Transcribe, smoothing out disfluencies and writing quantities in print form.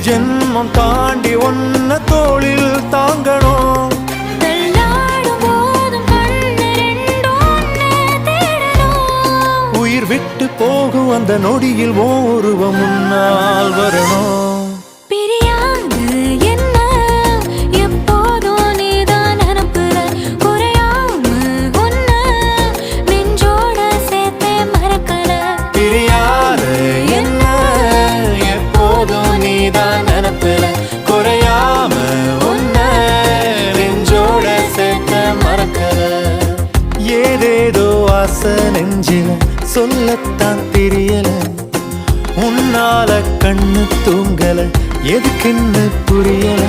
ஜென்மம் தாண்டி ஒன்ன தோளில் தாங்கணும். உயிர் விட்டு போகும் அந்த நொடியில் ஓருவம் முன்னால் வரணும். ஏதேதோ ஆசை நெஞ்சில சொல்லத்தான் தெரியல, உன்னால கண்ணு தூங்கல, எதுக்குன்னு புரியல.